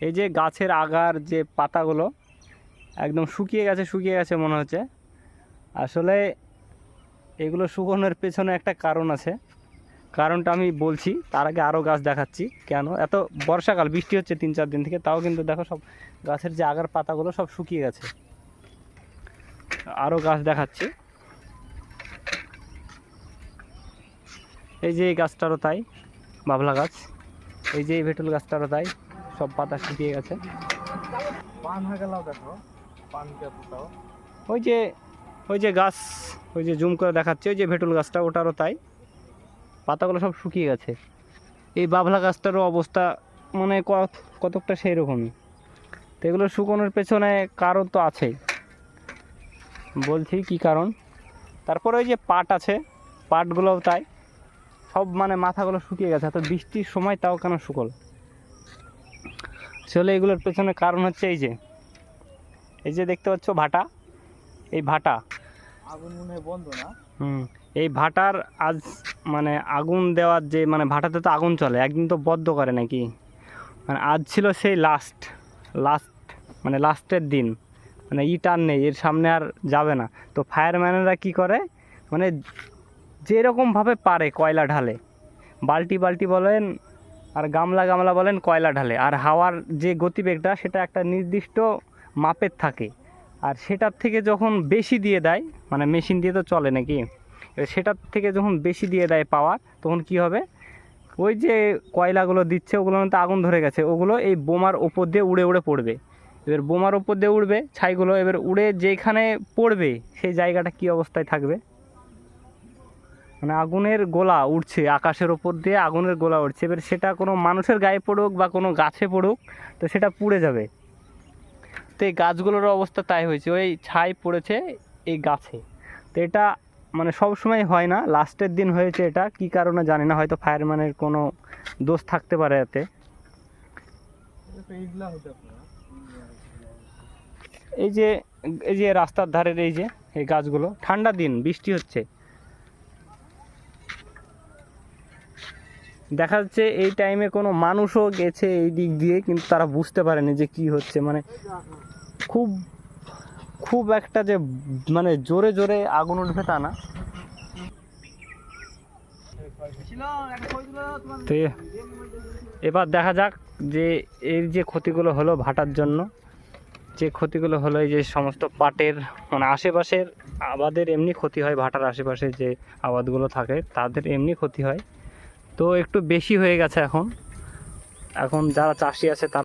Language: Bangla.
এই যে গাছের আগার যে পাতাগুলো একদম শুকিয়ে গেছে মনে হচ্ছে। আসলে এগুলো শুকোনোর পেছনে একটা কারণ আছে, কারণটা আমি বলছি, তার আগে আরও গাছ দেখাচ্ছি। কেন এত বর্ষাকাল, বৃষ্টি হচ্ছে 3-4 দিন থেকে, তাও কিন্তু দেখো সব গাছের যে আগার পাতাগুলো সব শুকিয়ে গেছে। আরও গাছ দেখাচ্ছি। এই যে এই গাছটারও তাই, বাবলা গাছ। এই যে এই ভেটুল গাছটারও তাই, সব পাতা শুকিয়ে গেছে। ওই যে ওই যে গাছ, ওই যে জুম করে দেখাচ্ছে, ওই যে ভেটুল গাছটা, ওটারও তাই, পাতাগুলো সব শুকিয়ে গেছে। এই বাবলা গাছটারও অবস্থা মানে কতকটা সেই রকমই। তো এগুলো শুকোনোর পেছনে কারণ তো আছেই, বলছি কি কারণ। তারপরে ওই যে পাট আছে, পাটগুলোও তাই, সব মানে মাথাগুলো শুকিয়ে গেছে। এত বৃষ্টির সময় তাও কেন শুকল। আসলে এগুলোর পেছনে কারণ হচ্ছে এই যে দেখতে পাচ্ছ ভাটা, এই ভাটা আগুন মনে হয় বন্ধ না। এই ভাটার আজ মানে আগুন দেওয়ার যে মানে ভাটাতে তো আগুন চলে, একদিন তো বদ্ধ করে নাকি, মানে আজ ছিল সেই লাস্ট মানে লাস্টের দিন, মানে আর নেই, এর সামনে আর যাবে না। তো ফায়ারম্যানেরা কি করে, মানে যেরকমভাবে পারে কয়লা ঢালে, বালতি বালতি বলেন আর গামলা গামলা বলেন, কয়লা ঢালে। আর হাওয়ার যে গতিবেগটা সেটা একটা নির্দিষ্ট মাপের থাকে, আর সেটার থেকে যখন বেশি দিয়ে দেয়, মানে মেশিন দিয়ে তো চলে নাকি, সেটার থেকে যখন বেশি দিয়ে দেয় পাওয়ার, তখন কি হবে, ওই যে কয়লাগুলো দিচ্ছে ওগুলোর মধ্যে আগুন ধরে গেছে, ওগুলো এই বোমার ওপর দিয়ে উড়ে উড়ে পড়বে। এবার বোমার ওপর দিয়ে উড়বে ছাইগুলো, এবার উড়ে যেখানে পড়বে সেই জায়গাটা কি অবস্থায় থাকবে, মানে আগুনের গোলা উঠছে আকাশের ওপর দিয়ে, আগুনের গোলা উঠছে। এবার সেটা কোনো মানুষের গায়ে পড়ুক বা কোনো গাছে পড়ুক, তো সেটা পুড়ে যাবে। তো এই গাছগুলোর অবস্থা তাই হয়েছে, ওই ছাই পড়েছে এই গাছে। তো এটা মানে সব সময় হয় না, লাস্টের দিন হয়েছে। এটা কি কারণে জানি না, হয়তো ফায়ারম্যানের কোনো দোষ থাকতে পারে এতে। এই যে রাস্তার ধারের এই যে এই গাছগুলো, ঠান্ডা দিন বৃষ্টি হচ্ছে, দেখা যাচ্ছে এই টাইমে কোনো মানুষও গেছে এই দিক দিয়ে, কিন্তু তারা বুঝতে পারেনি যে কি হচ্ছে। মানে খুব খুব একটা যে মানে জোরে জোরে আগুন উঠবে তা না। তো এবার দেখা যাক যে এর যে ক্ষতিগুলো হলো ভাটার জন্য, যে ক্ষতিগুলো হলো, এই যে সমস্ত পাটের মানে আশেপাশের আবাদের এমনি ক্ষতি হয়, ভাটার আশেপাশে যে আবাদগুলো থাকে তাদের এমনি ক্ষতি হয়। তো একটু বেশি হয়ে গেছে এখন যারা চাষি আছে তারা